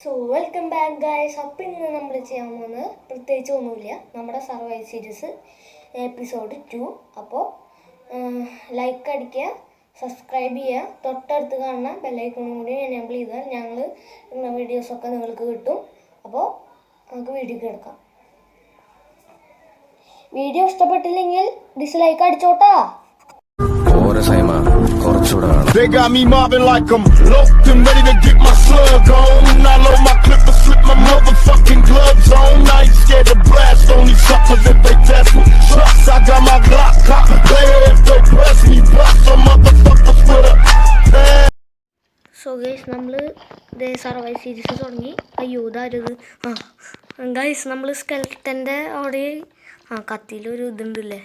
So welcome back guys. അപ്പം ഇന്ന് നമ്മൾ ചെയ്യാൻ പോകുന്നത് പ്രത്യേകിച്ച് ഒന്നുമില്ല, നമ്മുടെ സർവൈവ് സീരീസ് എപ്പിസോഡ് 2. അപ്പോൾ ലൈക്ക് അടിക്കുക, സബ്സ്ക്രൈബ് ചെയ്യുക, തൊട്ടടുത്ത് കാണുന്ന ബെല്ലൈക്കണും കൂടി എനേബിൾ ചെയ്താൽ ഞങ്ങൾ ഇന്ന വീഡിയോസൊക്കെ നിങ്ങൾക്ക് കിട്ടും. അപ്പോൾ നമുക്ക് വീഡിയോ എടുക്കാം. വീഡിയോ ഇഷ്ടപ്പെട്ടില്ലെങ്കിൽ ഡിസ്ലൈക്ക് അടിച്ചോട്ടാ. They got me mobbing like I'm locked and ready to get my slug on. I load my clip and slip my motherfucking gloves on. I ain't scared to blast on these suckers if they test me. Trucks, I got my Glock cocked, player if they press me. Blast some motherfuckers with a so guys, നമ്മൾ survive series തുടങ്ങി. അയ്യോ ഇതാരത്? Guys, നമ്മൾ സ്കെൽട്ടൻ്റെ അവിടെ കത്തിയിലൊരു ഇതുണ്ടല്ലേ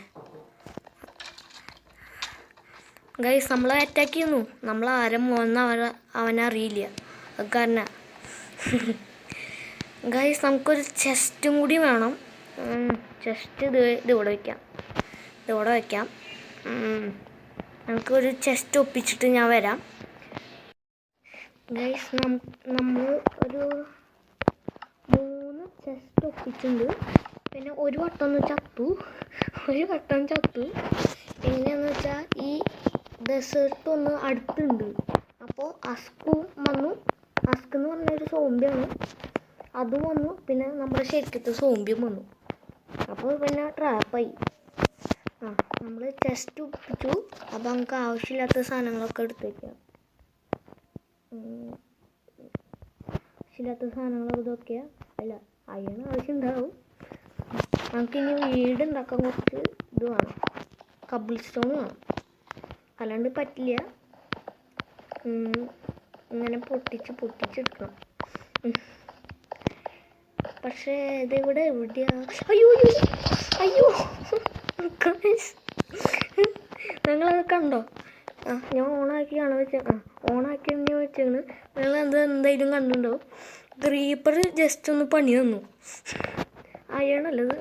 guys. നമ്മളെ attack ചെയ്യുന്നു. നമ്മൾ ആരും വന്ന് അവനറിയില്ല. അത് കാരണം ഗൈസ് നമുക്കൊരു ചെസ്റ്റും കൂടി വേണം. ചെസ്റ്റ് ഇതിവിടെ വയ്ക്കാം. നമുക്കൊരു ചെസ്റ്റ് ഒപ്പിച്ചിട്ട് ഞാൻ വരാം ഗൈസ്. നമ്മൾ ഒരു 3 ചെസ്റ്റ് ഒപ്പിച്ചിട്ടുണ്ട്. പിന്നെ ഒരു വട്ടം ചത്തു. എങ്ങനെയാണെന്ന് വെച്ചാൽ ഈ ഡെസേർട്ട് ഒന്ന് അടുത്തുണ്ട്. അപ്പോൾ അസ്കും വന്നു. അസ്ക് എന്ന് പറഞ്ഞൊരു സോംബിയാണ്, അതും വന്നു. പിന്നെ നമ്മുടെ ശരിക്കത്തെ സോംബിയും വന്നു. അപ്പോൾ പിന്നെ ട്രാപ്പായി. നമ്മൾ ചെസ്റ്റ് ഒപ്പിച്ചു. അപ്പോൾ നമുക്ക് ആവശ്യമില്ലാത്ത സാധനങ്ങളൊക്കെ എടുത്ത് വയ്ക്കാം. ആവശ്യമില്ലാത്ത സാധനങ്ങൾ ഇതൊക്കെയാണ്. അല്ല, അതിന് ആവശ്യമുണ്ടാവും. നമുക്കിനി വീടുണ്ടാക്കാൻ കുറച്ച് ഇത് വേണം, കബിൾ സ്റ്റോൺ വേണം. അല്ലാണ്ട് പറ്റില്ല. ഇങ്ങനെ പൊട്ടിച്ചെടുക്കണം. പക്ഷേ ഇതെവിടെയാ? അയ്യോ നിങ്ങളത് കണ്ടോ? ഞാൻ ഓണാക്കിയാണ് വെച്ചാണ്. നിങ്ങൾ എന്തായാലും കണ്ടിട്ടുണ്ടോ? ക്രീപ്പർ ജസ്റ്റ് ഒന്ന് പണി തന്നു. അയണല്ലത്.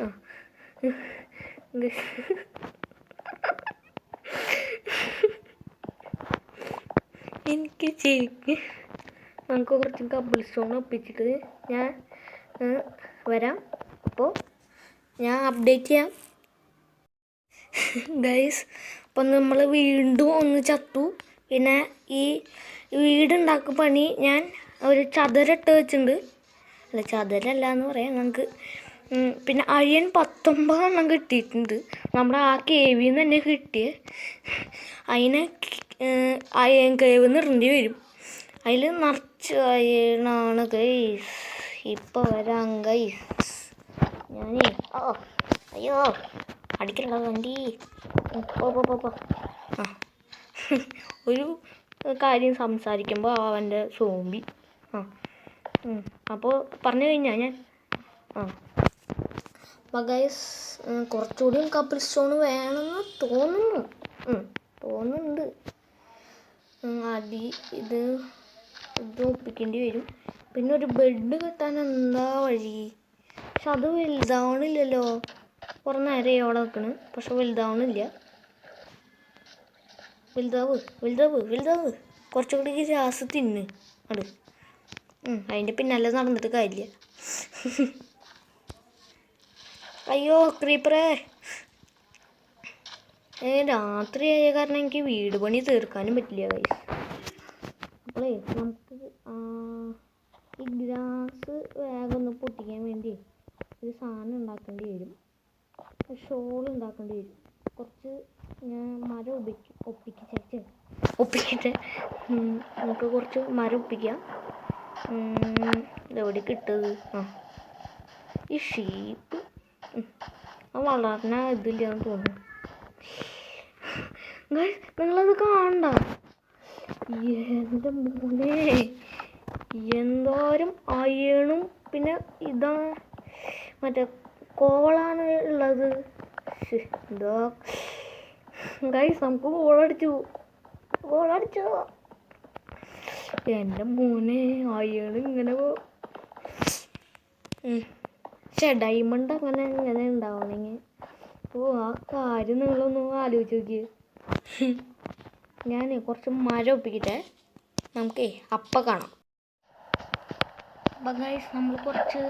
എനിക്ക് ശരിക്കും നമുക്ക് കുറച്ച് കബിൾ സ്റ്റോൺ ഒപ്പിച്ചിട്ട് ഞാൻ വരാം. അപ്പോൾ ഞാൻ അപ്ഡേറ്റ് ചെയ്യാം ഗൈസ്. അപ്പം നമ്മൾ വീണ്ടും ഒന്ന് ചത്തു. പിന്നെ ഈ വീടുണ്ടാക്കുന്ന പണി ഞാൻ ഒരു ചതുരട്ട് വെച്ചിട്ടുണ്ട്. അല്ല, ചതുരല്ല എന്ന് പറയാം നമുക്ക്. പിന്നെ അയൺ 19 കിട്ടിയിട്ടുണ്ട്. നമ്മുടെ ആ കേവിൽ നിന്ന് തന്നെ കിട്ടിയ അതിനെ അയൺ കേവ് നിറണ്ടി വരും. അതിൽ നിറച്ച് അയണാണ് ഗൈസ്. ഇപ്പോൾ വരാം ഗൈസ്. ഞാനേ അയ്യോ അടിക്കണ്ട വണ്ടി. ഒരു കാര്യം സംസാരിക്കുമ്പോൾ അവൻ്റെ സോംബി. അപ്പോൾ പറഞ്ഞു കഴിഞ്ഞാൽ ഞാൻ അപ്പോൾ ഗൈസ് കുറച്ചുകൂടി കപ്പിൾ സ്റ്റോൺ വേണമെന്ന് തോന്നുന്നുണ്ട്. ഇത് ഒപ്പിക്കേണ്ടി വരും. പിന്നെ ഒരു ബെഡ് കെട്ടാൻ എന്താ വഴി? പക്ഷെ അത് വലുതാവണില്ലല്ലോ. കുറേ നേരം അവിടെ നിൽക്കണ്, പക്ഷെ വലുതാവണില്ല. വലുതാവ് കുറച്ചുകൂടി ഗ്യാസ് തിന്ന് അത്. അതിൻ്റെ പിന്നാലെ നടന്നിട്ട് കാര്യമില്ല. അയ്യോ ക്രീപ്പറേ, രാത്രിയായ കാരണം എനിക്ക് വീട് പണി തീർക്കാനും പറ്റില്ല ഗൈസ്. അപ്പോളേ നമുക്ക് ഈ ഗ്രാസ് വേഗം ഒന്ന് പൊട്ടിക്കാൻ വേണ്ടി ഒരു സാധനം ഉണ്ടാക്കേണ്ടി വരും. ഷോൾ ഉണ്ടാക്കേണ്ടി വരും. കുറച്ച് ഞാൻ മരം ഒപ്പിക്കട്ടെ. നമുക്ക് കുറച്ച് മരം ഒപ്പിക്കാം. ഇതെവിടെ കിട്ടത്? ഈ ഷീപ്പ് വളർന്ന ഇതില്ലാന്ന് തോന്നുന്നു. നിങ്ങളത് കാണണ്ട. എൻ്റെ മോനെ, എന്തോരം അയണും പിന്നെ ഇതാ മറ്റേ കോളാണ് ഉള്ളത്. എന്താ ഗൈസ്, നമുക്ക് ഗോളടിച്ചു. എൻ്റെ മോനെ, അയണ് ഇങ്ങനെ ഡയമണ്ട് അങ്ങനെ ഉണ്ടാവണമെങ്കിൽ ആ കാര്യം നിങ്ങളൊന്ന് ആലോചിച്ച് നോക്കിയേ. ഞാൻ കുറച്ച് മരം ഒപ്പിക്കട്ടെ. നമുക്കേ അപ്പം കാണാം. അപ്പം ഗൈസ് നമ്മൾ കുറച്ച്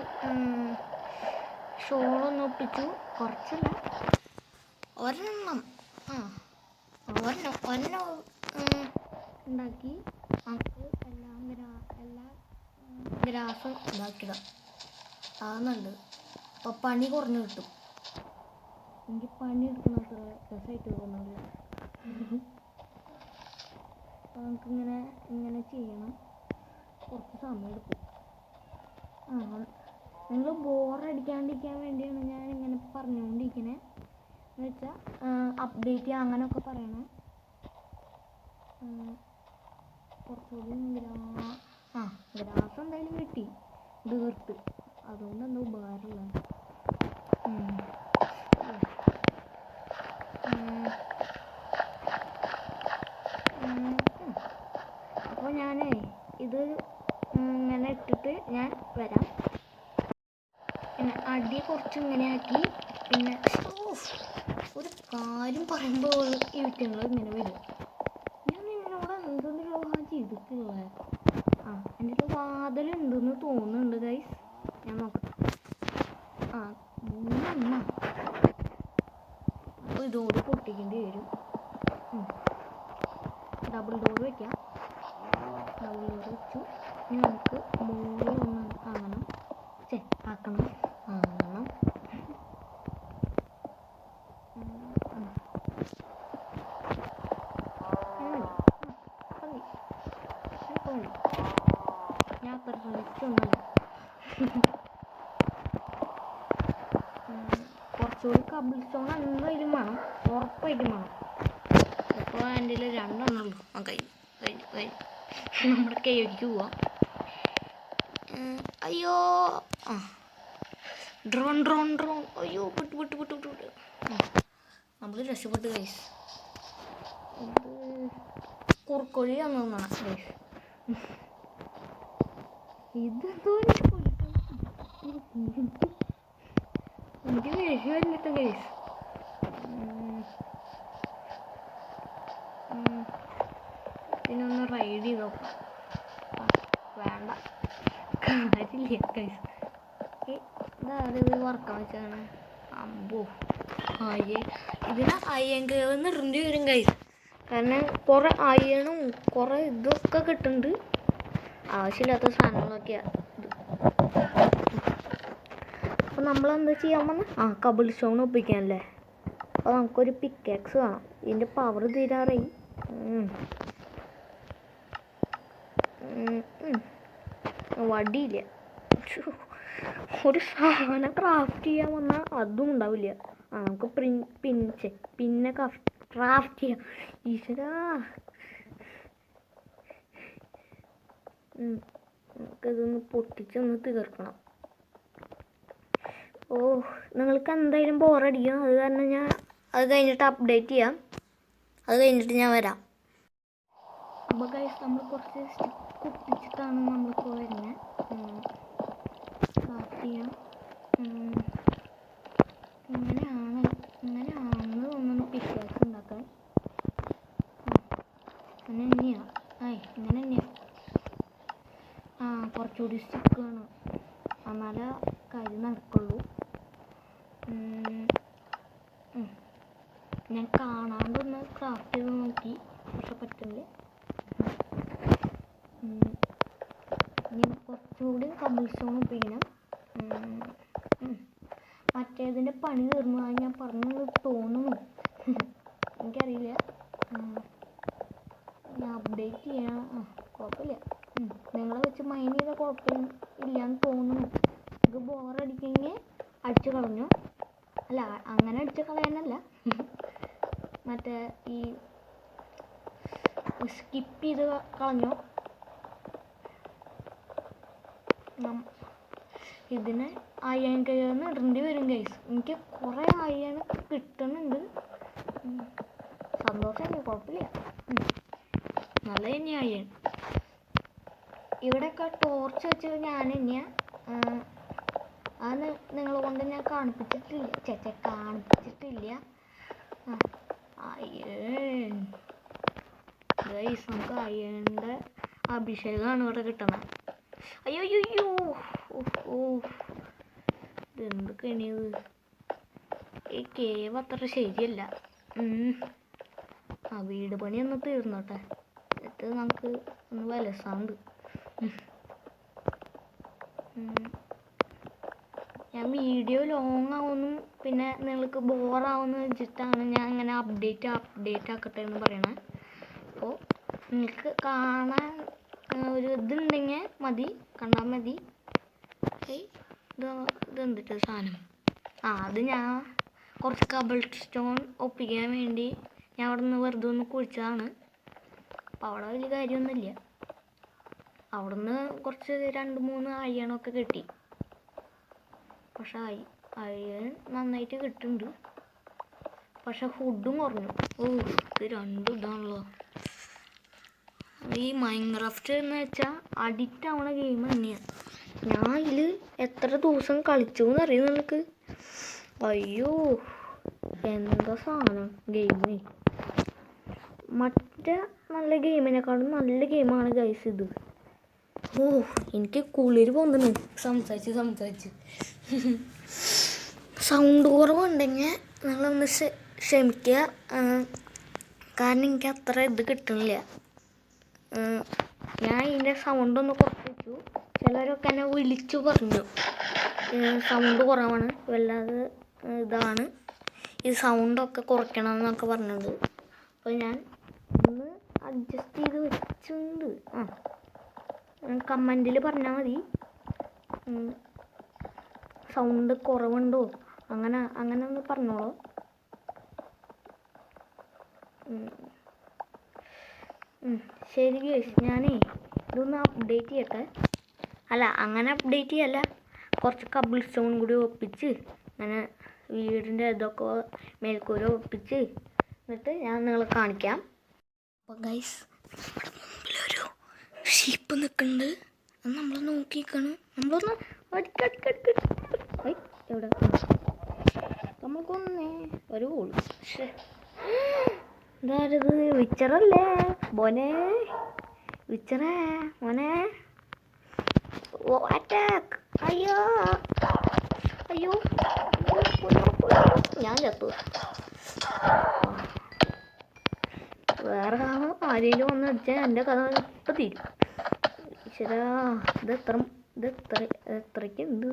ഷോളൊന്നും ഒപ്പിച്ചു. കുറച്ചല്ല, ഒരെണ്ണം ഒരെണ്ണം ഉണ്ടാക്കി നമുക്ക് എല്ലാ ഗ്രാസും ഇതാക്കിടാം. അതാണുണ്ട്. അപ്പോൾ പണി കുറഞ്ഞു കിട്ടും. എനിക്ക് പണി എടുക്കുന്ന അത്ര രസമായിട്ട് തോന്നുന്നില്ല. അപ്പോൾ നമുക്കിങ്ങനെ ചെയ്യണം. കുറച്ച് സമയം എടുക്കും. നിങ്ങൾ ബോറടിക്കാണ്ടിരിക്കാൻ വേണ്ടിയാണ് ഞാൻ ഇങ്ങനെ പറഞ്ഞുകൊണ്ടിരിക്കണേ. എന്ന് വെച്ചാൽ അപ്ഡേറ്റ് ചെയ്യുക അങ്ങനെയൊക്കെ പറയണേ. കുറച്ചുകൂടി ഗ്രാസ് എന്തായാലും കിട്ടി, തീർത്ത്. അതുകൊണ്ട് എന്താ ഉപകാരമുള്ള. അപ്പോൾ ഞാനേ ഇത് ഇങ്ങനെ ഇട്ടിട്ട് ഞാൻ വരാം. പിന്നെ അടി കുറച്ച് ഇങ്ങനെ ആക്കി. പിന്നെ ഒരു കാര്യം പറയുമ്പോൾ ഈ വിറ്റങ്ങൾ ഇങ്ങനെ വരും. ഞാൻ നിങ്ങളോട് എന്തെങ്കിലും രോഗം ചെയ്തിട്ടുള്ളത്. എൻ്റെ ഒരു വാതിലുണ്ടെന്ന് തോന്നുന്നുണ്ട് ഗൈസ്. ഞാൻ നോക്കാം. 3 അപ്പോൾ ഇതോട് പൊട്ടിക്കേണ്ടി വരും. ഡബിൾ ഡോർ വയ്ക്കാം. ഡബിൾ ഡോർ വെച്ചു. ഇനി നമുക്ക് മൂലയൊന്ന് ആക്കണം. ആക്കണം. ഞാൻ അത്ര ശ്രമിച്ചൊന്നുമില്ല. കുറച്ചുകൂടി കബിൾ സ്റ്റോൺ എന്തായാലും വേണം, ഉറപ്പായിട്ടും വേണം. ഇപ്പോൾ എൻ്റെ 2 എണ്ണം ഉള്ളൂ. കഴിഞ്ഞു നമ്മുടെ കേക്ക് പോവാം. അയ്യോ ഡ്രോൺ അയ്യോ വിട്ടു നമ്മൾ രക്ഷപ്പെട്ടു ഗൈസ്. ഇത് കുറുക്കൊഴി തന്നതാണ് ഗൈസ്. ഇതെന്തോ എനിക്ക് ദേഷ്യമല്ലിട്ട് ഗൈസ്. ഇതിനൊന്ന് റൈഡ് ചെയ്ത് നോക്കാം. വേണ്ട, കാര്യമില്ല ഗൈസ്. ഇത് വറക്കാൻ വെച്ചാണ്. അമ്പോ ഇതിന് അയ്യൻ കേന്ന് ഇടേണ്ടി വരും ഗൈസ്. കാരണം കുറേ അയ്യണും കുറേ ഇതൊക്കെ കിട്ടുന്നുണ്ട്. ആവശ്യമില്ലാത്ത സാധനങ്ങളൊക്കെയാണ് ഇത്. അപ്പോൾ നമ്മളെന്താ ചെയ്യാൻ വന്ന കബിൾ സ്റ്റോൺ ഒപ്പിക്കാനല്ലേ. അപ്പോൾ നമുക്കൊരു പിക്കാക്സ് വേണം. ഇതിൻ്റെ പവർ തീരാറായി. വടിയില്ല. ഒരു സാധനം ക്രാഫ്റ്റ് ചെയ്യാൻ വന്നാൽ അതും ഉണ്ടാവില്ല. നമുക്ക് പിന്നെ ക്രാഫ്റ്റ് ചെയ്യാം. ഈശ്വരാ, നമുക്കതൊന്ന് പൊട്ടിച്ചൊന്ന് തീർക്കണം. നിങ്ങൾക്ക് എന്തായാലും ബോറടിക്കും. അത് കാരണം ഞാൻ അത് കഴിഞ്ഞിട്ട് അപ്ഡേറ്റ് ചെയ്യാം. അത് കഴിഞ്ഞിട്ട് ഞാൻ വരാം. അപ്പോൾ ഗൈസ് നമ്മൾ കുറച്ച് സ്റ്റിക്ക് ഒപ്പിച്ചിട്ടാണ് നമ്മളിപ്പോൾ വരുന്നത്. സ്റ്റാർട്ട് ചെയ്യാം. ഇങ്ങനെയാണ് തോന്നുന്നു പിക്കാക്സ് ഉണ്ടാക്കാൻ. ഇങ്ങനെ തന്നെയാണ്. കുറച്ചുകൂടി സ്റ്റിക്ക് വേണം, എന്നാലേ കാര്യം നടക്കുള്ളൂ. ഞാൻ കാണാണ്ടൊന്ന് ക്രാഫ്റ്റ് ചെയ്ത് നോക്കി, പക്ഷെ പറ്റില്ല. ഇനി കുറച്ചുകൂടി കബിൾ സ്റ്റോൺ ഒപ്പിക്കണം. മറ്റേതിൻ്റെ പണി തീർന്നു. അത് ഞാൻ പറഞ്ഞു തോന്നുന്നു, എനിക്കറിയില്ല. ഞാൻ അപ്ഡേറ്റ് ചെയ്യാം. കുഴപ്പമില്ല. നിങ്ങളെ വെച്ച് മൈൻഡ് ചെയ്ത കുഴപ്പമില്ലാന്ന് തോന്നുന്നു. എനിക്ക് ബോറടിക്കെങ്കിൽ അടിച്ചു കളഞ്ഞു. അല്ല, അങ്ങനെ അടിച്ചു കളയാനല്ല, മറ്റേ ഈ സ്കിപ്പ് ചെയ്ത് കളഞ്ഞു. ഇതിന് അയ്യൻ കയ്യൊന്ന് ഇടേണ്ടി വരും ഗൈസ്. എനിക്ക് കുറേ അയ്യൻ കിട്ടുന്നുണ്ട്. സന്തോഷമല്ലേ, കുഴപ്പമില്ല. നല്ല തന്നെയാണ് അയ്യൻ. ഇവിടെയൊക്കെ ടോർച്ച് വെച്ച് ഞാൻ തന്നെയാണ്. അത് നിങ്ങളെ കൊണ്ട് ഞാൻ കാണിപ്പിച്ചിട്ടില്ല. അയ്യൻ ഗൈസ്, നമുക്ക് അയ്യൻ്റെ അഭിഷേകമാണ് ഇവിടെ കിട്ടണത്. അയ്യോ അയ്യോ അയ്യോ. ഓ ഇതെന്ത് കെണിയത്. ഈ കേവ് അത്ര ശരിയല്ല. ആ വീട് പണി ഒന്ന് തീർന്നോട്ടെ, എന്നിട്ട് നമുക്ക് ഒന്ന് വലസാണ്ട്. ഞാൻ വീഡിയോ ലോങ് ആവുന്നു, പിന്നെ നിങ്ങൾക്ക് ബോറാവുമെന്ന് വെച്ചിട്ടാണ് ഞാൻ ഇങ്ങനെ അപ്ഡേറ്റ് ആക്കട്ടെ എന്ന് പറയണേ. അപ്പോൾ നിങ്ങൾക്ക് കാണാൻ ഒരു ഇതുണ്ടെങ്കിൽ മതി, കണ്ടാൽ മതി. ഇതെന്തിട്ട് സാധനം? അത് ഞാൻ കുറച്ച് കബിൾ സ്റ്റോൺ ഒപ്പിക്കാൻ വേണ്ടി ഞാൻ അവിടെ നിന്ന് വെറുതെ ഒന്ന് കുഴിച്ചതാണ്. അപ്പോൾ അവിടെ വലിയ കാര്യമൊന്നുമില്ല. അവിടെ നിന്ന് കുറച്ച് 2-3 അയ്യണമൊക്കെ കിട്ടി. പക്ഷെ അയ്യൻ നന്നായിട്ട് കിട്ടുന്നുണ്ട്. പക്ഷെ ഫുഡും കുറഞ്ഞു. ഇത് രണ്ടും ഇതാണല്ലോ. ഈ മൈൻക്രാഫ്റ്റ് എന്ന് വെച്ചാൽ അഡിക്റ്റ് ആവണ ഗെയിം തന്നെയാണ്. ഞാൻ ഇതിൽ എത്ര ദിവസം കളിച്ചു എന്നറിയുന്നു നിനക്ക്? അയ്യോ എന്താ സാധനം ഗെയിമേ. മറ്റേ നല്ല ഗെയിമിനെക്കാളും നല്ല ഗെയിമാണ് ഗൈസ് ഇത്. എനിക്ക് കുളിര് പോകുന്നു സംസാരിച്ച്. സൗണ്ട് കുറവുണ്ടെങ്കിൽ നിങ്ങളൊന്ന് ക്ഷമിക്കുക. കാരണം എനിക്ക് അത്ര ഇത് കിട്ടണില്ല. ഞാൻ ഇതിൻ്റെ സൗണ്ടൊന്ന് കുറച്ചു. ചിലരൊക്കെ എന്നെ വിളിച്ചു പറഞ്ഞു സൗണ്ട് കുറവാണ്, വല്ലാതെ ഇതാണ്, ഈ സൗണ്ടൊക്കെ കുറയ്ക്കണം എന്നൊക്കെ പറഞ്ഞത്. അപ്പോൾ ഞാൻ ഒന്ന് അഡ്ജസ്റ്റ് ചെയ്ത് വെച്ചിട്ടുണ്ട്. കമൻറ്റിൽ പറഞ്ഞാൽ മതി സൗണ്ട് കുറവുണ്ടോ, അങ്ങനെ ഒന്ന് പറഞ്ഞോളൂ. ശരി ഗൈസ്, ഞാനേ ഇതൊന്ന് അപ്ഡേറ്റ് ചെയ്യട്ടെ. അല്ല, അങ്ങനെ അപ്ഡേറ്റ് ചെയ്യല്ല, കുറച്ച് കബിൾ സ്റ്റോൺ കൂടി ഒപ്പിച്ച് അങ്ങനെ വീടിൻ്റെ ഇതൊക്കെ മേൽക്കൂര ഒപ്പിച്ച് എന്നിട്ട് ഞാൻ നിങ്ങളെ കാണിക്കാം. അപ്പോൾ ഗൈസ്, നമ്മുടെ മുമ്പിലൊരു ഷീപ്പ് നിൽക്കുന്നുണ്ട്. അത് നമ്മൾ നോക്കിക്കണം. നമ്മളൊന്ന് എവിടെ നമുക്കൊന്നേ ഒരു ഓള്. ഇതാരത്? വിച്ചറല്ലേ മോനെ? വിച്ചറേ മോനെ? അറ്റാക്ക്! അയ്യോ ഞാൻ ചത്തു. വേറെ ആരെങ്കിലും വന്ന് അടിച്ചാൽ എൻ്റെ കഥ ഇപ്പം തീരും. ഈശ്വരാ, എത്രയ്ക്ക് ഉണ്ട്?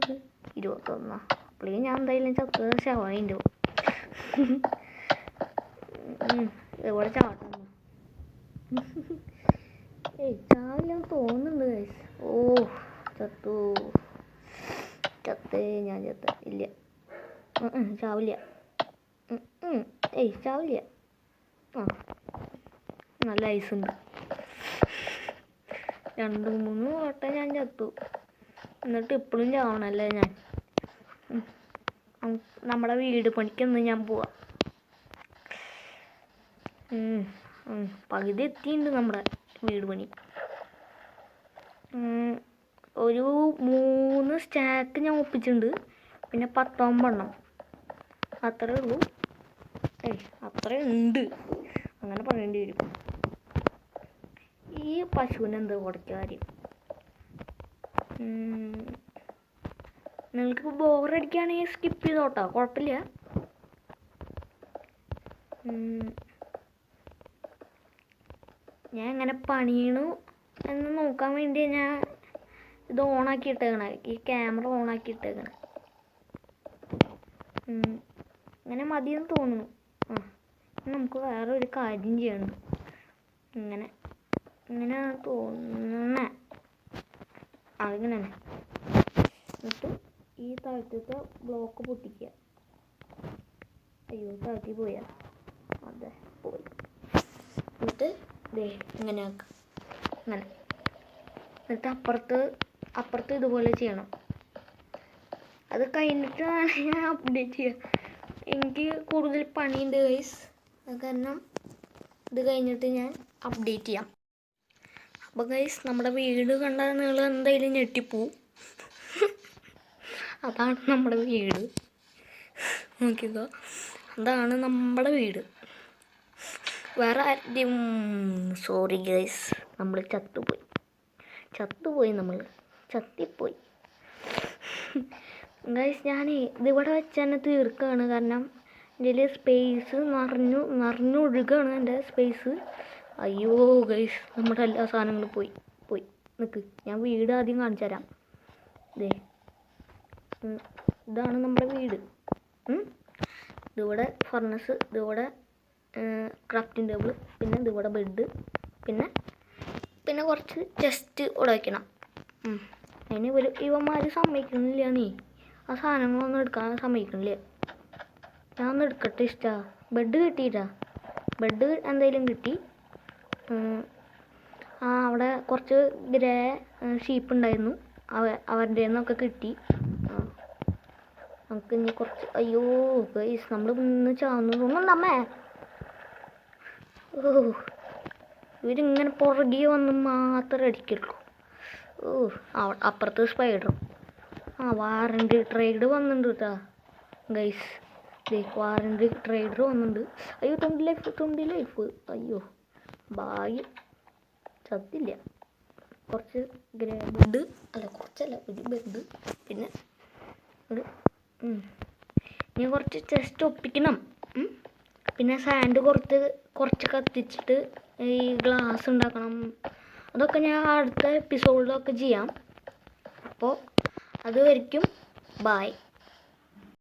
21. അപ്പോഴേക്കും ഞാൻ എന്തായാലും ചത്ത് ശവമായിൻ്റെ എവിടെ ചാട്ടുന്നു. ചാവില്ലെന്ന് തോന്നുന്നുണ്ട് ഗൈസ്. ഞാൻ ചത്ത ഇല്ല, ചാവില്ല. ചാവില്ല. നല്ല ഐസുണ്ട്. 2-3 വട്ടം ഞാൻ ചത്തു, എന്നിട്ട് ഇപ്പോഴും ചാവണല്ലേ ഞാൻ. നമ്മുടെ വീട് പണിക്കൊന്ന് ഞാൻ പോവാം. പകുതി എത്തിയിട്ടുണ്ട് നമ്മുടെ വീട് പണി. ഒരു 3 സ്റ്റാക്ക് ഞാൻ ഒപ്പിച്ചിട്ടുണ്ട്, പിന്നെ 19 അത്രേ ഉള്ളൂ. അത്രേ ഉണ്ട് അങ്ങനെ പറയേണ്ടി വരും. ഈ പശുവിന് എന്ത് കൊടുക്ക കാര്യം? നിങ്ങൾക്ക് ബോറടിക്കുകയാണെങ്കിൽ സ്കിപ്പ് ചെയ്തോട്ടോ, കുഴപ്പമില്ല. ഞാൻ എങ്ങനെ പണിയണു എന്ന് നോക്കാൻ വേണ്ടി ഞാൻ ഇത് ഓണാക്കി ഇട്ടേക്കണേ, ഈ ക്യാമറ ഓണാക്കി ഇട്ടേക്കണേ. ഇങ്ങനെ മതിയെന്ന് തോന്നുന്നു. നമുക്ക് വേറെ ഒരു കാര്യം ചെയ്യണം. ഇങ്ങനെ തോന്നണേ അതിങ്ങനെ തന്നെ. എന്നിട്ട് ഈ താഴത്തെ ബ്ലോക്ക് പൊട്ടിക്കുക. അയ്യോ, താഴ്ത്തി പോയാ? അതെ, പോയി. എന്നിട്ട് ഇങ്ങനെ ആക്കുക. അങ്ങനെ എന്നിട്ട് അപ്പുറത്ത് ഇതുപോലെ ചെയ്യണം. അത് കഴിഞ്ഞിട്ടാണ് ഞാൻ അപ്ഡേറ്റ് ചെയ്യുക. എനിക്ക് കൂടുതൽ പണിയുണ്ട് ഗൈസ്, അത് കാരണം ഇത് കഴിഞ്ഞിട്ട് ഞാൻ അപ്ഡേറ്റ് ചെയ്യാം. അപ്പോൾ ഗൈസ്, നമ്മുടെ വീട് കണ്ടാൽ നിങ്ങൾ എന്തായാലും ഞെട്ടിപ്പോവും. അതാണ് നമ്മുടെ വീട്. നോക്കിക്കോ, അതാണ് നമ്മുടെ വീട്. വേറെ സോറി ഗൈസ്, നമ്മൾ ചത്തുപോയി നമ്മൾ. ചത്തിപ്പോയി. ഗൈസ് ഞാനേ ഇതിവിടെ വെച്ച് തന്നെ തീർക്കുകയാണ്. കാരണം എൻ്റെ സ്പേസ് നിറഞ്ഞൊഴുകാണ് എൻ്റെ സ്പേസ്. അയ്യോ ഗൈസ്, നമ്മുടെ എല്ലാ സാധനങ്ങളും പോയി നിൽക്ക്. ഞാൻ വീട് ആദ്യം കാണിച്ചു തരാം. ഇതാണ് നമ്മുടെ വീട്. ഇതിവിടെ ഫർണസ്, ഇതിവിടെ ക്രാഫ്റ്റിംഗ് ടേബിൾ, പിന്നെ ഇതിവിടെ ബെഡ്, പിന്നെ കുറച്ച് ചെസ്റ്റ് ഇവിടെ വയ്ക്കണം. അതിന് ഇവന്മാർ സമ്മതിക്കണില്ല. ആ സാധനങ്ങളൊന്നും എടുക്കാൻ സമ്മതിക്കണില്ല. ഞാൻ ഒന്ന് എടുക്കട്ടെ. ബെഡ് കിട്ടിയിട്ടാ. ബെഡ് എന്തായാലും കിട്ടി. അവിടെ കുറച്ച് ഗ്രേ ഷീപ്പ് ഉണ്ടായിരുന്നു, അവരുടെ നിന്നൊക്കെ കിട്ടി. നമുക്ക് ഇനി കുറച്ച് അയ്യോ ഗൈസ്, നമ്മൾ ഇന്ന് ചാവുന്നതൊന്നുണ്ടമ്മേ. ഇവരിങ്ങനെ പുറകെ വന്ന് മാത്രമേ അടിക്കുള്ളൂ. അപ്പുറത്ത് സ്പൈഡറും. വാറണ്ടി ട്രേഡ് വന്നിട്ടുണ്ട് കേട്ടോ ഗൈസ്. വാറണ്ടി ട്രേഡർ വന്നിട്ടുണ്ട്. അയ്യോ 20 ലൈഫ്. അയ്യോ ഭാഗ്യം ചത്തില്ല. കുറച്ച് ഗ്രേ ബെഡ്, കുറച്ചല്ല, ഒരു ബെഡ്, പിന്നെ ഇനി കുറച്ച് ചെസ്റ്റ് ഒപ്പിക്കണം. പിന്നെ സാൻഡ് കുറച്ച് കത്തിച്ചിട്ട് ഈ ഗ്ലാസ് ഉണ്ടാക്കണം. അതൊക്കെ ഞാൻ അടുത്ത എപ്പിസോഡിലൊക്കെ ചെയ്യാം. അപ്പോൾ അതുവരെയ്ക്കും ബായ്.